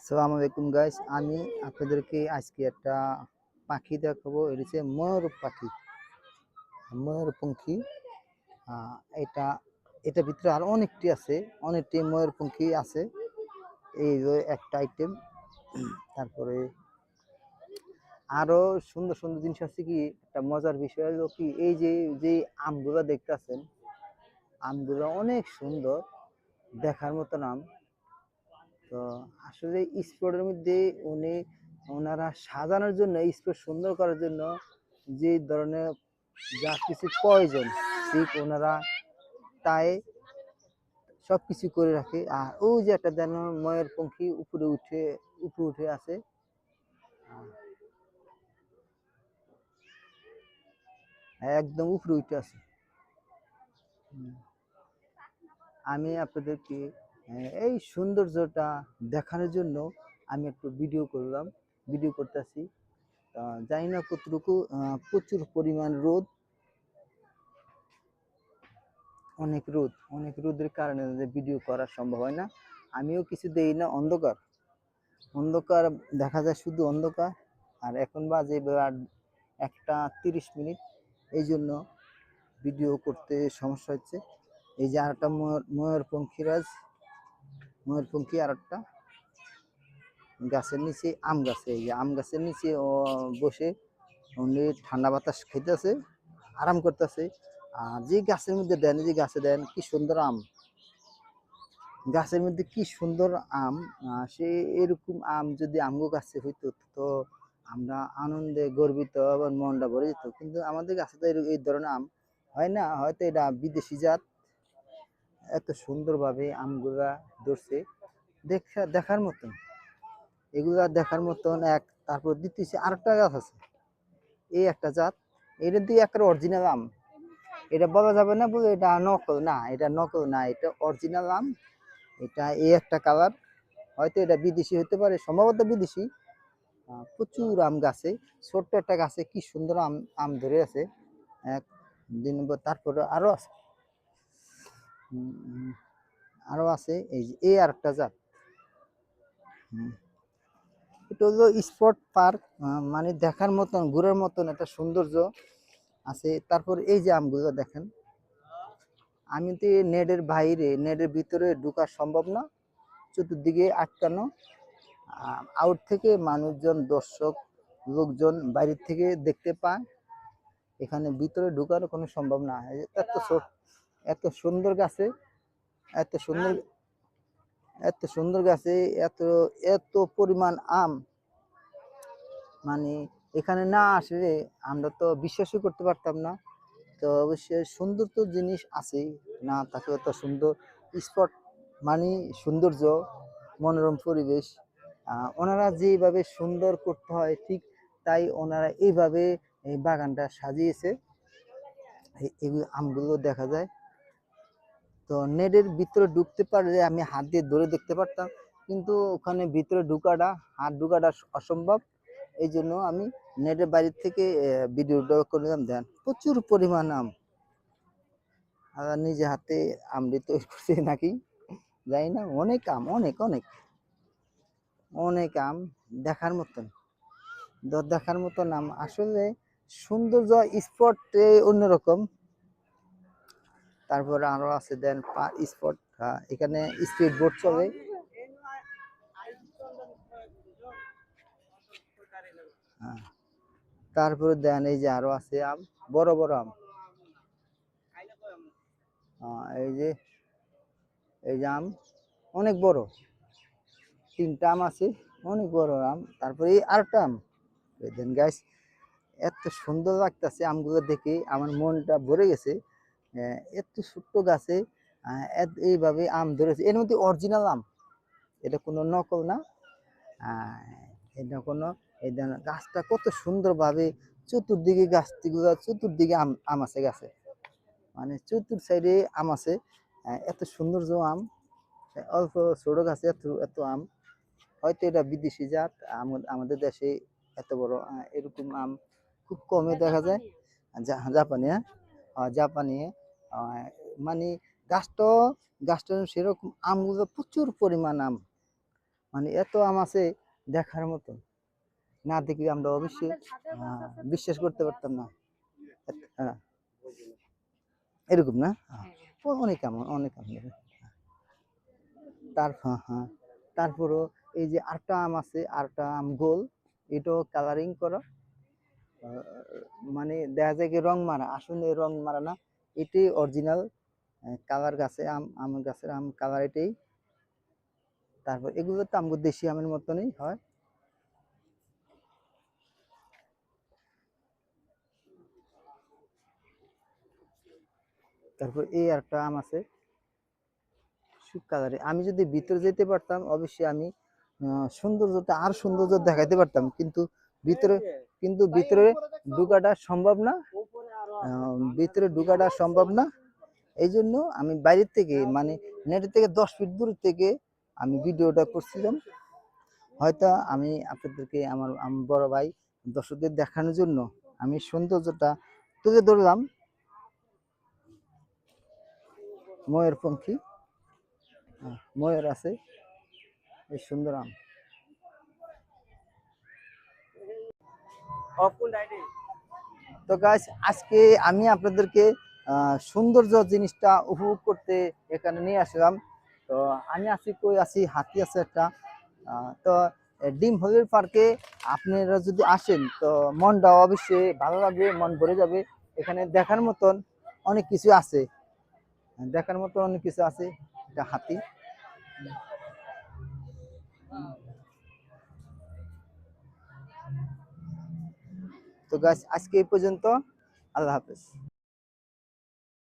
আসসালামু আলাইকুম গাইস, আমি আপনাদেরকে আজকে একটা পাখি দেখাবো। এটা হচ্ছে ময়ূর পাখি, ময়ূরপঙ্খী। আহ, এটা এটা ভিতরে আরো অনেকটি আছে, অনেকটি ময়ূরপঙ্খী আছে। এই যে একটা আইটেম। তারপরে আরো সুন্দর সুন্দর জিনিস আছে। কি একটা মজার বিষয় হলো কি, এই যে যে আমগুলো দেখতেছেন, আমগুলো অনেক সুন্দর, দেখার মতন আম। তো আসলে স্পোর্টের মধ্যে উনি ওনারা সাজানোর জন্য, স্পোর্ট সুন্দর করার জন্য যে ধরনের যা কিছু প্রয়োজন, ঠিক ওনারা তাই সব কিছু করে রাখে। আর ওই যে একটা যেন ময়ের পঙ্খী উপরে উঠে আছে। একদম উপরে উঠে আছে। আমি আপনাদেরকে এই সৌন্দর্যটা দেখানোর জন্য আমি একটু ভিডিও করতেছি। জানি না কতটুকু, প্রচুর পরিমাণ রোদ, অনেক রোদের কারণে ভিডিও করা সম্ভব হয় না। আমিও কিছু দেই না, অন্ধকার অন্ধকার দেখা যায়, শুধু অন্ধকার। আর এখন বাজে রাত 1:30। এই জন্য ভিডিও করতে সমস্যা হচ্ছে। এই যে আরেকটা ময়ূরপঙ্খী আর একটা গাছের নিচে, আম গাছে, এই যে আম গাছের নিচে ও বসে উনি ঠান্ডা বাতাস খাইতেছে, আরাম করতেছে। আর যে গাছের মধ্যে দেন, যে গাছে দেন কি সুন্দর আম, গাছের মধ্যে কি সুন্দর আম। সে এরকম আম যদি আমগো গাছে হইতো, তো আমরা আনন্দে গর্বিত, আবার মনটা ভরে যেত। কিন্তু আমাদের গাছে তো এই ধরনের আম হয় না, হয়তো এটা বিদেশি জাত। এত সুন্দরভাবে আমগুলা ধরছে, দেখার মতন, এগুলা দেখার মতন এক। তারপর দ্বিতীয় আরেকটা গাছ আছে, এই একটা জাত, এটা দিয়ে একটা অরিজিনাল আম। এটা বলা যাবে না বলে এটা নকল না, এটা অরিজিনাল আম। এটা এই একটা কালার, হয়তো এটা বিদেশি হতে পারে, সম্ভবত বিদেশি। প্রচুর আম গাছে, ছোট্ট একটা গাছে কি সুন্দর আম আম ধরে আছে। এক দুই নম্বর, তারপরে আরো আছে। আরো আছে, এই যে এই আর একটা জাত। এটা হলো স্পট পার্ক, মানে দেখার মতন, ঘুরার মতন একটা সৌন্দর্য আছে। তারপর এই যে আমগুলো দেখেন, আমি তো নেটের ভিতরে ঢোকা সম্ভব না, চতুর্দিকে আটকানো। আউট থেকে মানুষজন, দর্শক লোকজন বাইরের থেকে দেখতে পায়, এখানে ভিতরে ঢোকার কোনো সম্ভব না। এত সুন্দর গাছে, এত সুন্দর এত সুন্দর গাছে, এত এত পরিমাণ আম, মানে এখানে না আসলে আমরা তো বিশ্বাসই করতে পারতাম না। তো অবশ্যই সুন্দর তো জিনিস আছে, না তাকে এত সুন্দর স্পট, মানে সৌন্দর্য, মনোরম পরিবেশ। ওনারা যেভাবে সুন্দর করতে হয়, ঠিক তাই ওনারা এইভাবে এই বাগানটা সাজিয়েছে। এগুলো আমগুলো দেখা যায়। তো নেটের ভিতরে ঢুকতে পারলে আমি হাত দিয়ে ধরে দেখতে পারতাম, কিন্তু ওখানে ভিতরে হাত ঢুকাটা অসম্ভব। এই জন্য আমি নেটের বাইরে থেকে ভিডিওটা করলাম। দেন প্রচুর পরিমাণ আম, আর নিজে হাতে আমটি তৈরি করছে নাকি জানি না। অনেক আম, অনেক অনেক অনেক আম, দেখার মতন, দেখার মতন আম। আসলে সৌন্দর্য, স্পট অন্যরকম। তারপরে আরো আছে দেন স্পট, এখানে স্পিড বোট চলে। হ্যাঁ, তারপরে দেন এই যে আরো আছে আম, বড় বড় আম। এই যে আম অনেক বড়, তিনটা আম আছে, অনেক বড় আম। তারপরে এই আরেকটা আম। দেন গাইস, এত সুন্দর লাগতেছে আমগুলো দেখে, আমার মনটা ভরে গেছে। এত ছোট্ট গাছে এইভাবে আম ধরেছে, এর মধ্যে অরিজিনাল আম, এটা কোনো নকল না। আহ, এটা কোনো, এই গাছটা কত সুন্দরভাবে, চতুর্দিকে গাছগুলো, চতুর্দিকে আম আম আছে গাছে, মানে চতুর সাইডে আম আছে। এত সৌন্দর্য আম, অল্প ছোট গাছে এত এত আম। হয়তো এটা বিদেশি জাত, আমাদের দেশে এত বড় এরকম আম খুব কমই দেখা যায়। জাপানি, হ্যাঁ, জাপানি। আহ, মানে গাছটা গাছটা সেরকম আমগুলো প্রচুর পরিমাণ আম, মানে এত আম আছে দেখার মতো, না দেখলে আমরা অবশ্যই বিশ্বাস করতে পারতাম না। হ্যাঁ, এরকম না? অনেক আম, অনেক আম দেবে। হ্যাঁ, হ্যাঁ, তারপরও এই যে আরেকটা আম আছে, আরেকটা আম গোল, এটাও কালারিং করা, আহ, মানে দেখা যায় কি রং মারা, আসলে রং মারা না, এটাই অরিজিনাল কালার গাছে আম, আমের গাছের আম কালার এটাই। তারপর এগুলো তো আমগো দেশি আমের মতনই হয়। তারপর এই একটা আম আছে সুখ কালারে, আমি যদি ভিতরে যেতে পারতাম অবশ্যই আমি সৌন্দর্যটা আর সৌন্দর্য দেখাইতে পারতাম, কিন্তু ভিতরে, কিন্তু ভিতরে ঢুকাটা সম্ভব না, ভিতরে ঢুকাটা সম্ভব না। এই জন্য আমি বাইরের থেকে মানে নেটের থেকে 10 ফিট দূর থেকে আমি ভিডিওটা করছিলাম। হয়তো আমি আপনাদেরকে আমার বড় ভাই দর্শকদের দেখানোর জন্য আমি সৌন্দর্যটা তুলে ধরলাম। ময়ূরপঙ্খী, ময়ূর আছে, এই সুন্দর আম। তো গাইস, আজকে আমি আপনাদেরকে সৌন্দর্য জিনিসটা উপভোগ করতে এখানে নিয়ে আসলাম। তো আমি আছি, কই আছি, হাতি আছে একটা। তো ডিম হলিউড পার্কে আপনারা যদি আসেন তো মনটা অবশ্যই ভালো লাগবে, মন ভরে যাবে। এখানে দেখার মতন অনেক কিছু আছে, দেখার মতন অনেক কিছু আছে। এটা হাতি। তো গাইস, আজকে এই পর্যন্ত। আল্লাহ হাফেজ।